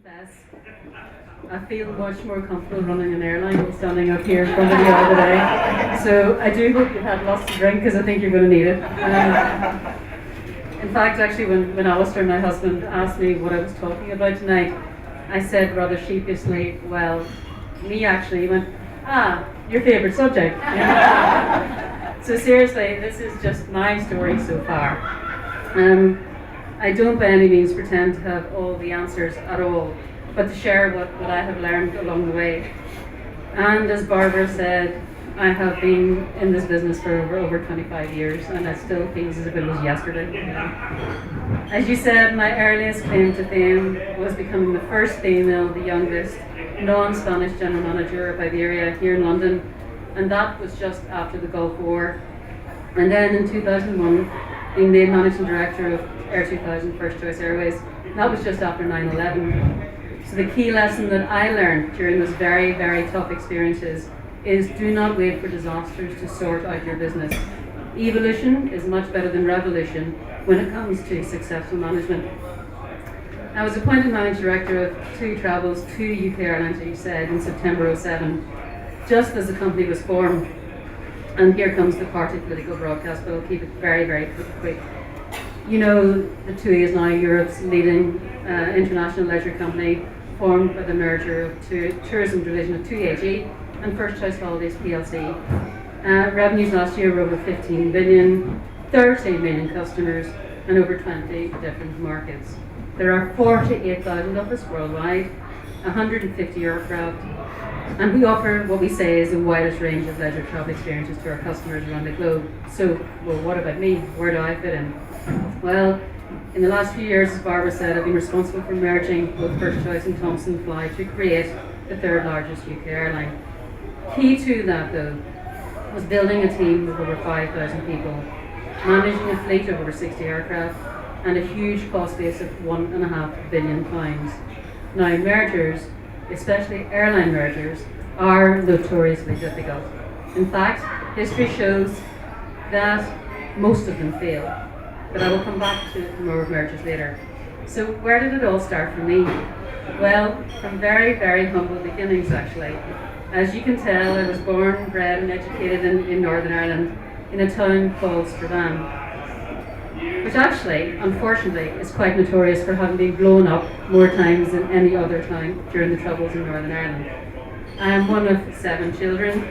confess, I feel much more comfortable running an airline than standing up here in front of you all today. So I do hope you've had lots to drink because I think you're going to need it. In fact, actually, when Alistair, my husband, asked me what I was talking about tonight, I said rather sheepishly, well, me actually. He went, your favourite subject. So seriously, this is just my story so far. I don't by any means pretend to have all the answers at all, but to share what I have learned along the way. And as Barbara said, I have been in this business for over 25 years, and it still feels as if it was yesterday. As you said, my earliest claim to fame was becoming the first female, the youngest, non-Spanish general manager of Iberia here in London, and that was just after the Gulf War. And then in 2001, being made managing director of Air 2000 First Choice Airways. That was just after 9/11. So the key lesson that I learned during those very, very tough experiences is do not wait for disasters to sort out your business. Evolution is much better than revolution when it comes to successful management. I was appointed managing director of two UK airlines, as you said, in September '07, just as the company was formed. And here comes the party political broadcast, but I'll keep it very, very quick. You know, the TUI is now Europe's leading international leisure company, formed by the merger of tourism division of TUI AG and First Choice Holidays PLC. Revenues last year were over 15 billion, 13 million customers, and over 20 different markets. There are 48,000 of us worldwide, 150 aircraft, and we offer what we say is the widest range of leisure travel experiences to our customers around the globe. So, well, what about me? Where do I fit in? Well, in the last few years, as Barbara said, I've been responsible for merging both First Choice and Thomson Fly to create the third largest UK airline. Key to that, though, was building a team of over 5,000 people, managing a fleet of over 60 aircraft, and a huge cost base of £1.5 billion. Now, mergers, especially airline mergers, are notoriously difficult. In fact, history shows that most of them fail, but I will come back to more mergers later. So where did it all start for me? Well, from very, very humble beginnings actually. As you can tell, I was born, bred and educated in Northern Ireland in a town called Strabane, which actually, unfortunately, is quite notorious for having been blown up more times than any other town during the Troubles in Northern Ireland. I am one of 7 children,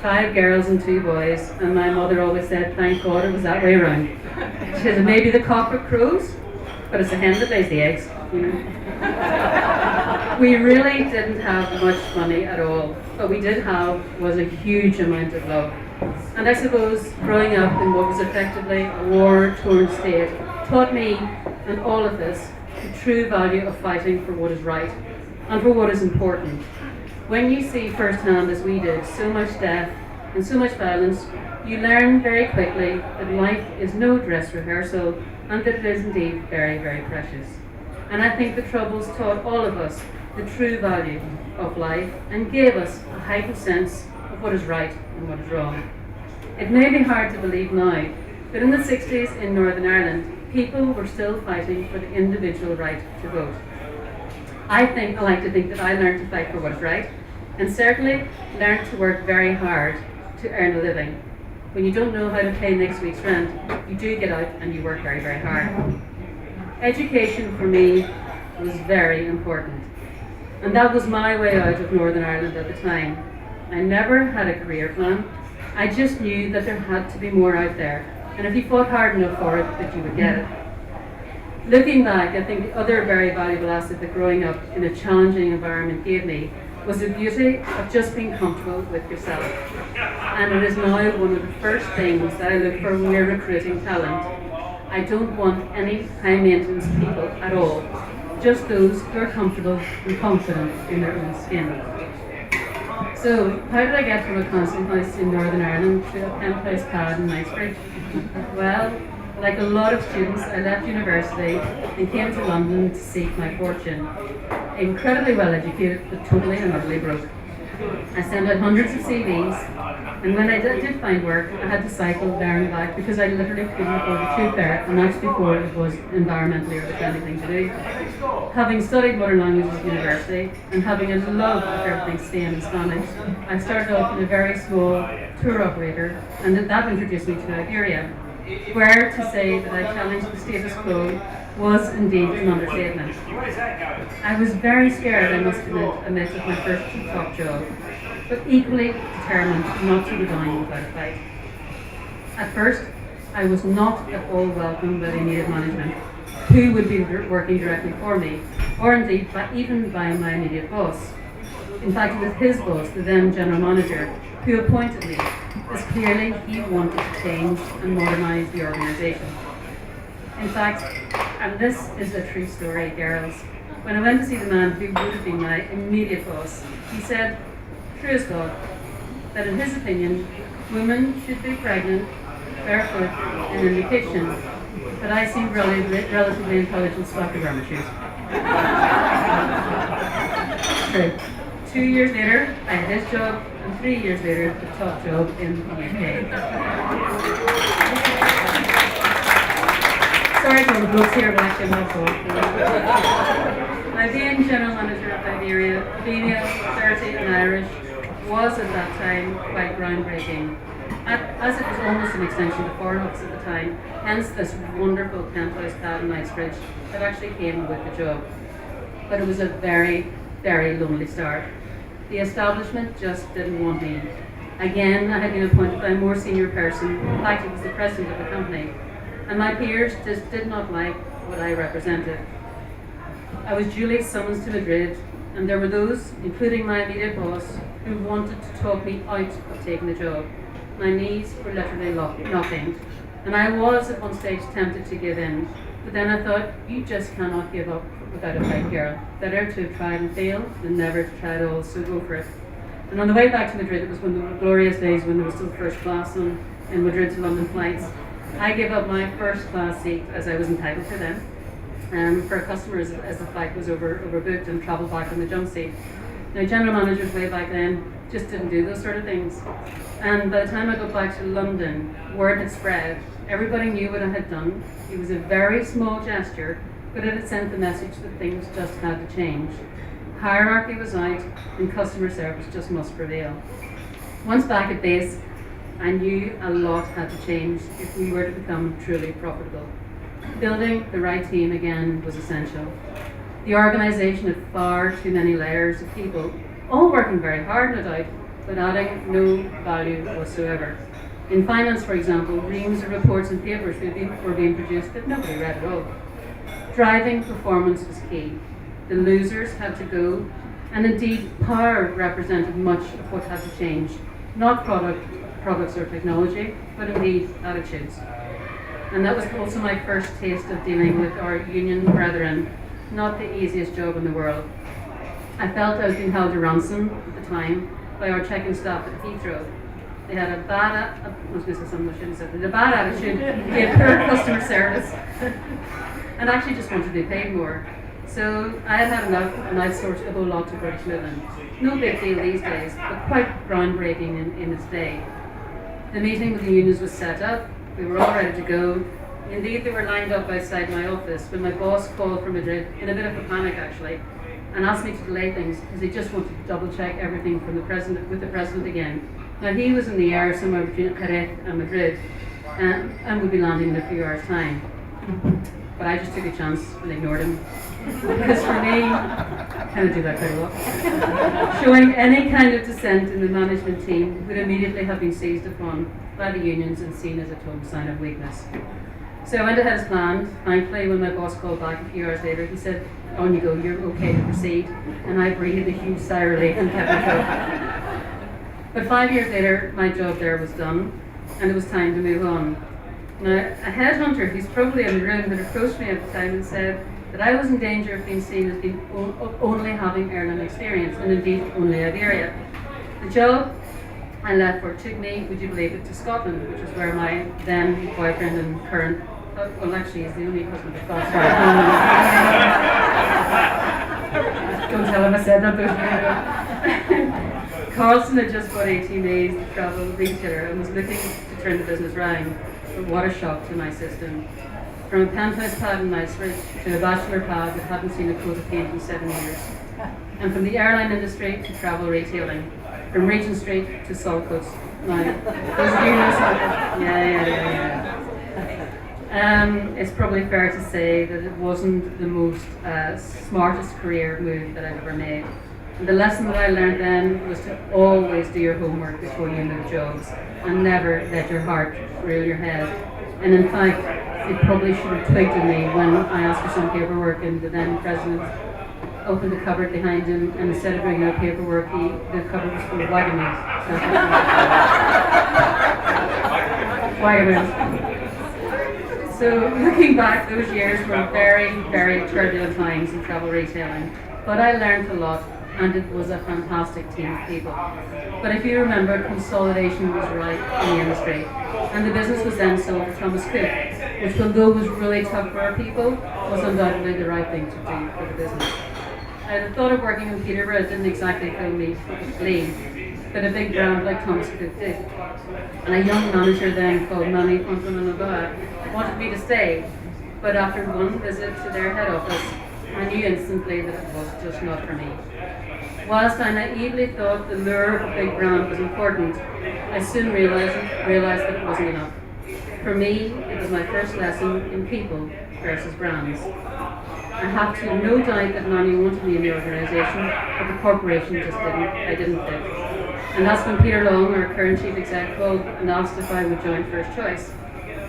5 girls and 2 boys, and my mother always said, thank God it was that way around. She said, maybe the cock crows, but it's the hen that lays the eggs, you know. We really didn't have much money at all. What we did have was a huge amount of love. And I suppose growing up in what was effectively a war-torn state taught me and all of us the true value of fighting for what is right and for what is important. When you see firsthand, as we did, so much death and so much violence, you learn very quickly that life is no dress rehearsal and that it is indeed very, very precious. And I think the Troubles taught all of us the true value of life and gave us a heightened sense of what is right and what is wrong. It may be hard to believe now, but in the 60s in Northern Ireland, people were still fighting for the individual right to vote. I like to think that I learned to fight for what is right, and certainly learned to work very hard to earn a living. When you don't know how to pay next week's rent, you do get out and you work very, very hard. Education for me was very important, and that was my way out of Northern Ireland at the time. I never had a career plan. I just knew that there had to be more out there, and if you fought hard enough for it, that you would get it. Looking back, I think the other very valuable asset that growing up in a challenging environment gave me was the beauty of just being comfortable with yourself. And it is now one of the first things that I look for when we're recruiting talent. I don't want any high maintenance people at all, just those who are comfortable and confident in their own skin. So, how did I get from a constant house in Northern Ireland to a penthouse pad in Knightsbridge? Well, like a lot of students, I left university and came to London to seek my fortune. Incredibly well educated, but totally and utterly broke. I sent out hundreds of CVs, and when I did find work, I had to cycle there and back because I literally couldn't afford the tube fare, and that's before it was environmentally or the friendly thing to do. Having studied modern languages at university and having a love of everything STEM and Spanish, I started off in a very small tour operator, and that introduced me to Iberia, where to say that I challenged the status quo was indeed an understatement. I was very scared, I must admit, of my first top job, but equally determined not to resign without a fight. At first, I was not at all welcomed by the immediate management, who would be working directly for me, or indeed even by my immediate boss. In fact, it was his boss, the then general manager, who appointed me, as clearly he wanted to change and modernise the organisation. In fact, and this is a true story, girls, when I went to see the man who would have been my immediate boss, he said, true as God, that in his opinion, women should be pregnant, barefoot, and in the kitchen, but I seem relatively intelligent soccer grammar shoes. True. 2 years later, I had his job, and 3 years later, the top job in the UK. Sorry for the books here, but actually I'm not so. My being general manager of Iberia, female, 30 and Irish, was at that time quite groundbreaking, as it was almost an extension of the Foreign Office at the time, hence this wonderful penthouse pad in Knightsbridge that actually came with the job. But it was a very, very lonely start. The establishment just didn't want me. Again, I had been appointed by a more senior person, in fact it was the president of the company, and my peers just did not like what I represented. I was duly summoned to Madrid, and there were those, including my immediate boss, who wanted to talk me out of taking the job. My knees were literally knocking, and I was at one stage tempted to give in, but then I thought, you just cannot give up without a fight, girl. Better to have tried and failed than never to try at all, so go for it. And on the way back to Madrid, it was one of the glorious days when there was still first class in Madrid to London flights. I gave up my first class seat, as I was entitled to then, for a customer as the flight was overbooked, and travelled back on the jump seat. Now, general managers way back then just didn't do those sort of things. And by the time I got back to London, word had spread. Everybody knew what I had done. It was a very small gesture, but it had sent the message that things just had to change. Hierarchy was out, and customer service just must prevail. Once back at base, I knew a lot had to change if we were to become truly profitable. Building the right team again was essential. The organisation had far too many layers of people, all working very hard, no doubt, but adding no value whatsoever. In finance, for example, reams of reports and papers were being produced that nobody read at all. Driving performance was key. The losers had to go, and indeed power represented much of what had to change, not products or technology, but indeed attitudes. And that was also my first taste of dealing with our union brethren, not the easiest job in the world. I felt I was being held to ransom at the time by our check-in staff at Heathrow. They had a bad attitude, they had poor customer service, and actually just wanted to be paid more. So I had enough, and I outsourced the whole lot to British Midland. No big deal these days, but quite groundbreaking in its day. The meeting with the unions was set up, we were all ready to go. Indeed, they were lined up outside my office when my boss called from Madrid, in a bit of a panic actually, and asked me to delay things because he just wanted to double check everything from with the president again. Now he was in the air somewhere between Jerez and Madrid, and would be landing in a few hours' time. But I just took a chance and ignored him. Because for me, I kind of do that quite a lot. Showing any kind of dissent in the management team would immediately have been seized upon by the unions and seen as a total sign of weakness. So I went ahead as planned. Thankfully, when my boss called back a few hours later, he said, on you go, you're okay to proceed. And I breathed a huge sigh of relief and kept my job. But 5 years later, my job there was done, and it was time to move on. Now, a headhunter who's probably in the room had approached me at the time and said that I was in danger of being seen as being only having airline experience, and indeed only Iberia. The job I left for took me, would you believe it, to Scotland, which is where my then boyfriend and current, well actually he's the only husband I've got. Don't tell him I said that, but Carlson had just bought 18 days to travel retailer and was looking to turn the business around. But what a shock to my system. From a penthouse pad in Knightsbridge to a bachelor pad that hadn't seen a coat of paint in 7 years. And from the airline industry to travel retailing. From Regent Street to Saltcoats. Now, those of you know Saltcoats. Yeah. It's probably fair to say that it wasn't the most smartest career move that I've ever made. And the lesson that I learned then was to always do your homework before you move jobs and never let your heart rule your head. And in fact, it probably should have twigged at me when I asked for some paperwork and the then president opened the cupboard behind him, and instead of bringing out paperwork, the cupboard was full of wagon wheels. Wagon wheels. So looking back, those years were very, very turbulent times in travel retailing. But I learned a lot, and it was a fantastic team of people. But if you remember, consolidation was right in the industry, and the business was then sold to Thomas Cook, which, although was really tough for our people, was undoubtedly the right thing to do for the business. The thought of working in Peterborough didn't exactly fill me with glee, but a big brand like Thomas Cook did. And a young manager then called Manny Fontaine wanted me to stay, but after one visit to their head office, I knew instantly that it was just not for me. Whilst I naively thought the lure of a big brand was important, I soon realised that it wasn't enough. For me, it was my first lesson in people versus brands. I have to no doubt that Manny wanted me in the organisation, but the corporation just didn't. I didn't fit. And that's when Peter Long, our current chief exec, called and asked if I would join First Choice.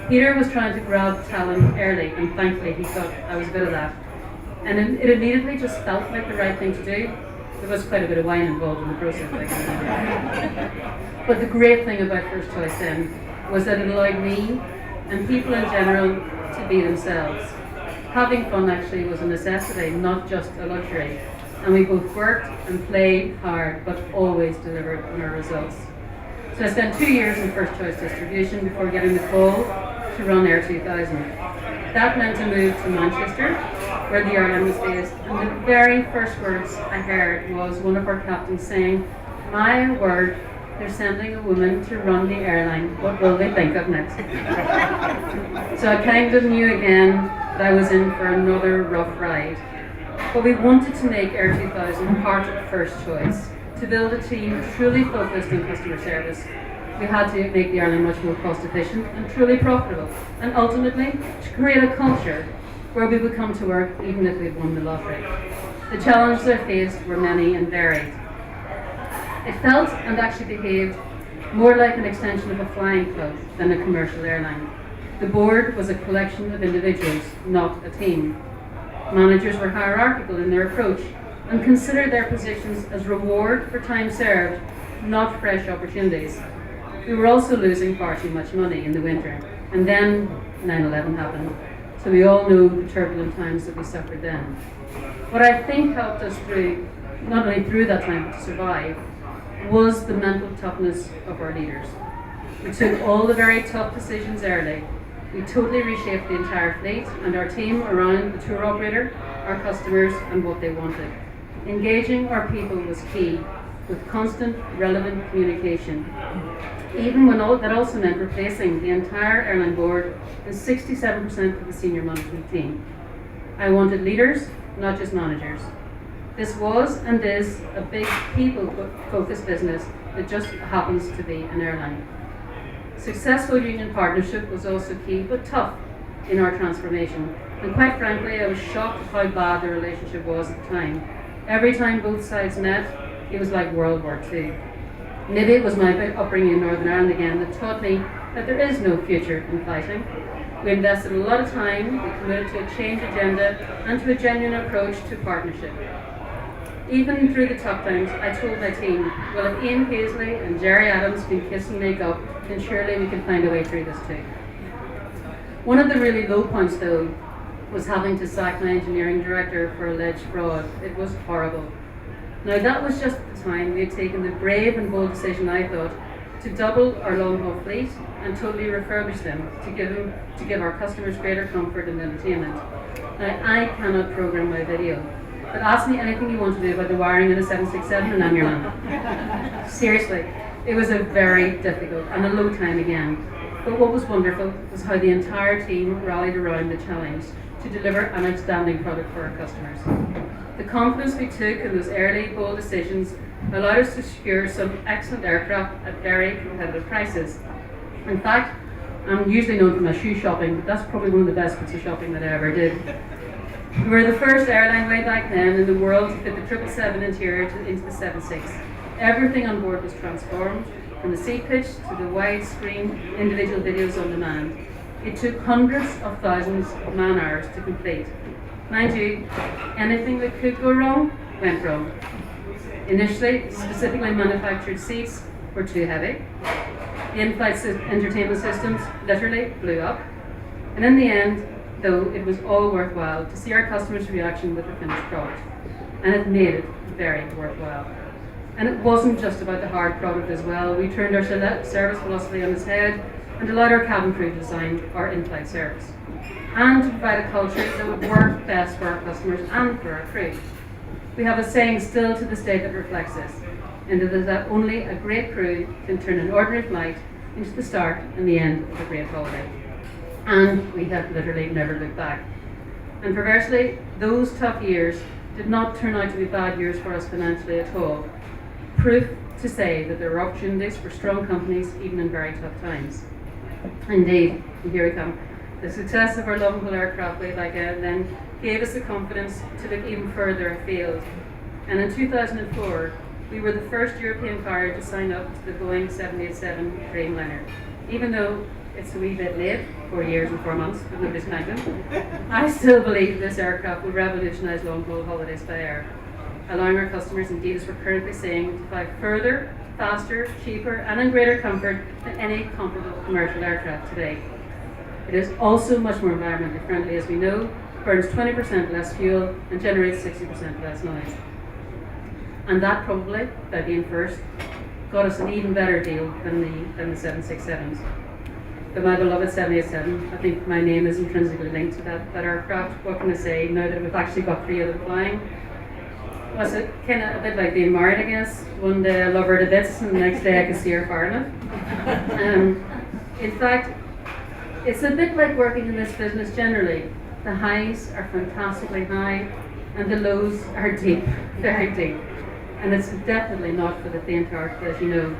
Peter was trying to grab talent early, and thankfully he thought I was good at that. And it immediately just felt like the right thing to do. There was quite a bit of wine involved in the process. But the great thing about First Choice then was that it allowed me and people in general to be themselves. Having fun actually was a necessity, not just a luxury. And we both worked and played hard, but always delivered on our results. So I spent 2 years in First Choice distribution before getting the call to run Air 2000. That meant a move to Manchester, where the airline was based, and the very first words I heard was one of our captains saying, "My word, they're sending a woman to run the airline. What will they think of next?" So I kind of knew again that I was in for another rough ride. But we wanted to make Air 2000 part of First Choice. To build a team truly focused on customer service, we had to make the airline much more cost efficient and truly profitable, and ultimately to create a culture where we would come to work even if we'd won the lottery. The challenges I faced were many and varied. It felt and actually behaved more like an extension of a flying club than a commercial airline. The board was a collection of individuals, not a team. Managers were hierarchical in their approach and considered their positions as reward for time served, not fresh opportunities. We were also losing far too much money in the winter, and then 9/11 happened. So we all know the turbulent times that we suffered then. What I think helped us through, not only through that time but to survive, was the mental toughness of our leaders. We took all the very tough decisions early. We totally reshaped the entire fleet and our team around the tour operator, our customers, and what they wanted. Engaging our people was key, with constant, relevant communication. Even when that also meant replacing the entire airline board and 67% of the senior management team. I wanted leaders, not just managers. This was and is a big people-focused business that just happens to be an airline. Successful union partnership was also key, but tough in our transformation. And quite frankly, I was shocked at how bad the relationship was at the time. Every time both sides met, it was like World War II. Maybe it was my upbringing in Northern Ireland again that taught me that there is no future in fighting. We invested a lot of time, we committed to a change agenda and to a genuine approach to partnership. Even through the tough times, I told my team, well, if Ian Paisley and Jerry Adams can kiss and make up, then surely we can find a way through this too. One of the really low points though was having to sack my engineering director for alleged fraud. It was horrible. Now that was just at the time we had taken the brave and bold decision, I thought, to double our long-haul fleet and totally refurbish them to give our customers greater comfort and entertainment. Now I cannot program my video, But ask me anything you want to do about the wiring in a 767 and I'm your man. Seriously, it was a very difficult and a low time again. But what was wonderful was how the entire team rallied around the challenge to deliver an outstanding product for our customers. The confidence we took in those early, bold decisions allowed us to secure some excellent aircraft at very competitive prices. In fact, I'm usually known for my shoe shopping, but that's probably one of the best bits of shopping that I ever did. We were the first airline way back then in the world to fit the 777 interior into the 76. Everything on board was transformed, from the seat pitch to the widescreen individual videos on demand. It took hundreds of thousands of man-hours to complete. Mind you, anything that could go wrong, went wrong. Initially, specifically manufactured seats were too heavy. The in-flight entertainment systems literally blew up. And in the end, though, it was all worthwhile to see our customers' reaction with the finished product. And it made it very worthwhile. And it wasn't just about the hard product as well. We turned our service philosophy on its head and allowed our cabin crew to design our in-flight service. And to provide a culture that would work best for our customers and for our crew. We have a saying still to this day that reflects this, and it is that only a great crew can turn an ordinary flight into the start and the end of a great holiday. And we have literally never looked back. And perversely, those tough years did not turn out to be bad years for us financially at all. Proof to say that there are opportunities for strong companies even in very tough times. Indeed, and here we come. The success of our long-haul aircraft way back then gave us the confidence to look even further afield. And in 2004, we were the first European carrier to sign up to the Boeing 787 Dreamliner. Even though it's a wee bit late, 4 years and 4 months, but nobody's counting, I still believe this aircraft will revolutionise long-haul holidays by air, allowing our customers, indeed as we're currently saying, to fly further, faster, cheaper, and in greater comfort than any comparable commercial aircraft today. It is also much more environmentally friendly, as we know, burns 20% less fuel and generates 60% less noise. And that probably, by being first, got us an even better deal than the 767s. But my beloved 787, I think my name is intrinsically linked to that aircraft. What can I say now that we've actually got three of them flying? Was it kind of a bit like being married, I guess? One day I love her to bits and the next day I can see her far enough. In fact, it's a bit like working in this business generally. The highs are fantastically high and the lows are deep, very deep. And it's definitely not for the faint-hearted, as you know.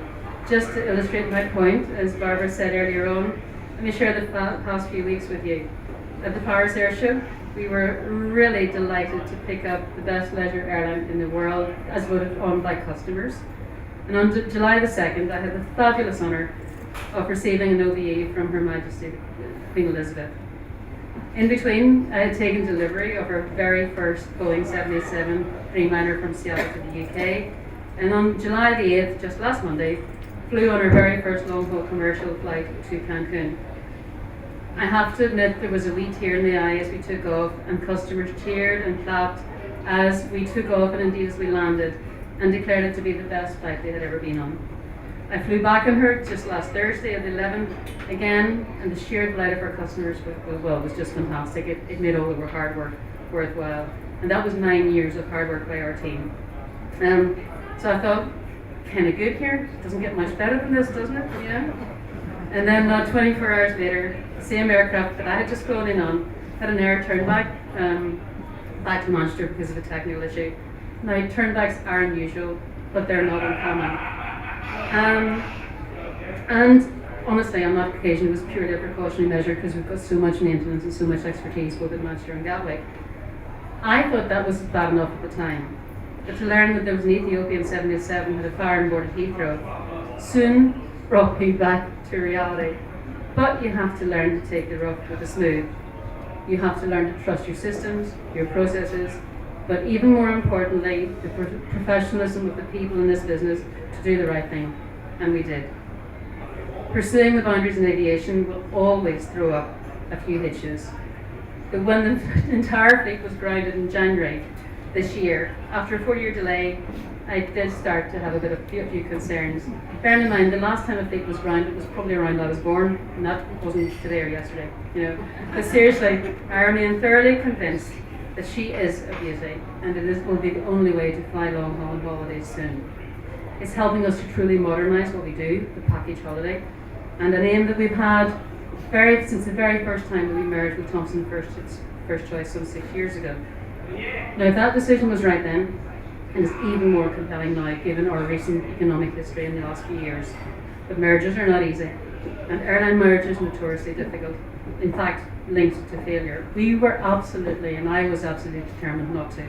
Just to illustrate my point, as Barbara said earlier on, let me share the past few weeks with you. At the Paris Air Show, we were really delighted to pick up the best leisure airline in the world, as voted on by customers. And on July the 2nd, I had the fabulous honour of receiving an OBE from Her Majesty Queen Elizabeth. In between, I had taken delivery of our very first Boeing 787 Dreamliner from Seattle to the UK, and on July the 8th, just last Monday, flew on our very first long-haul commercial flight to Cancun. I have to admit there was a wee tear in the eye as we took off, and customers cheered and clapped as we took off and indeed as we landed, and declared it to be the best flight they had ever been on. I flew back on her just last Thursday at 11 again, and the sheer delight of our customers was just fantastic. It made all of our hard work worthwhile, and that was 9 years of hard work by our team. So I thought, kind of good here. It doesn't get much better than this, doesn't it? Yeah. And then not 24 hours later, the same aircraft that I had just flown in on had an air turnback back to Manchester because of a technical issue. Now, turnbacks are unusual, but they're not uncommon. And honestly, on that occasion, it was purely a precautionary measure because we've got so much maintenance and so much expertise both at Manchester and Gatwick. I thought that was bad enough at the time, but to learn that there was an Ethiopian 787 had a fire on board at Heathrow soon brought me back to reality. But you have to learn to take the rough with the smooth. You have to learn to trust your systems, your processes, but even more importantly, the professionalism of the people in this business to do the right thing, and we did. Pursuing the boundaries in aviation will always throw up a few hitches. But when the entire fleet was grounded in January this year, after a 4-year delay, I did start to have a few concerns. Bearing in mind, the last time a fleet was grounded was probably around I was born, and that wasn't today or yesterday. But seriously, I remain thoroughly convinced that she is a beauty, and will be the only way to fly long haul on holidays soon. It's helping us to truly modernise what we do, the package holiday, and an aim that we've had since the very first time that we merged with Thompson First Choice some 6 years ago. Now, if that decision was right then, and is even more compelling now given our recent economic history in the last few years. But mergers are not easy, and airline mergers are notoriously difficult, in fact linked to failure. We were absolutely, and I was absolutely determined not to.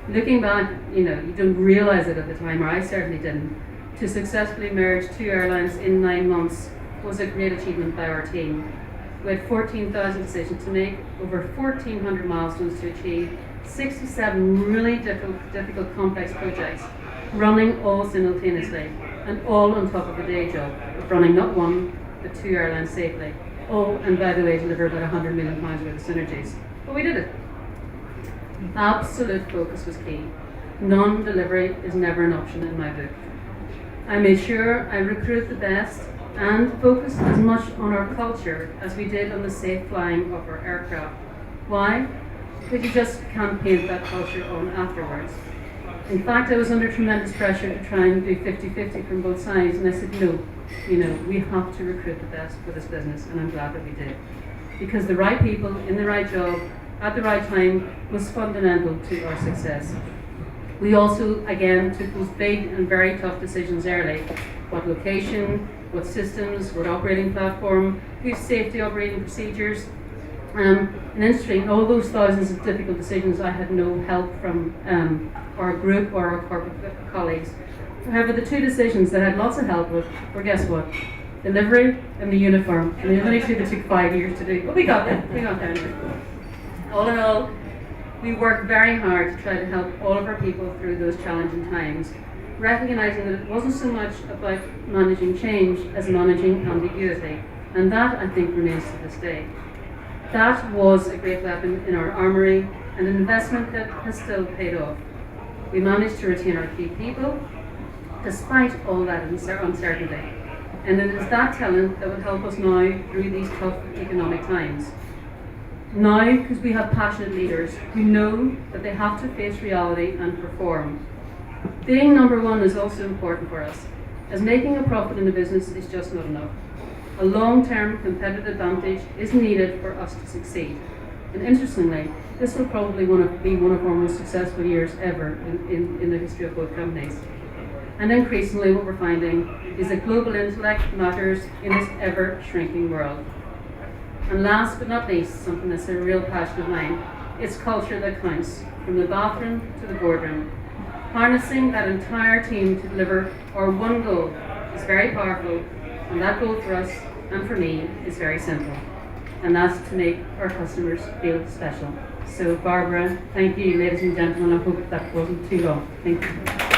Looking back, you don't realise it at the time, or I certainly didn't. To successfully merge 2 airlines in 9 months was a great achievement by our team. We had 14,000 decisions to make, over 1,400 milestones to achieve, 67 really difficult complex projects, running all simultaneously, and all on top of a day job of running not one, but 2 airlines safely. Oh, and by the way, deliver about £100 million worth of synergies. But we did it. Absolute focus was key. Non-delivery is never an option in my book. I made sure I recruit the best and focused as much on our culture as we did on the safe flying of our aircraft. Why? Because you just can't paint that culture on afterwards. In fact, I was under tremendous pressure to try and do 50-50 from both sides, and I said, no, we have to recruit the best for this business, and I'm glad that we did. Because the right people in the right job at the right time was fundamental to our success. We also, again, took those big and very tough decisions early. What location, what systems, what operating platform, whose safety operating procedures. And interesting, all those thousands of difficult decisions, I had no help from our group or our corporate colleagues. However, the 2 decisions that I had lots of help with were, guess what? Delivery and the uniform. And the only 2 that took 5 years to do. But we got there. We got there anyway. All in all, we worked very hard to try to help all of our people through those challenging times, recognising that it wasn't so much about managing change as managing ambiguity. And that, I think, remains to this day. That was a great weapon in our armoury, and an investment that has still paid off. We managed to retain our key people, despite all that uncertainty. And it is that talent that will help us now through these tough economic times. Now, because we have passionate leaders who know that they have to face reality and perform. Being number one is also important for us, as making a profit in the business is just not enough. A long-term competitive advantage is needed for us to succeed. And interestingly, this will probably be one of our most successful years ever in the history of both companies. And increasingly what we're finding is that global intellect matters in this ever-shrinking world. And last but not least, something that's a real passion of mine, it's culture that counts, from the bathroom to the boardroom. Harnessing that entire team to deliver our one goal is very powerful, and that goal for us and for me is very simple, and that's to make our customers feel special. So Barbara, thank you, ladies and gentlemen. I hope that wasn't too long. Thank you.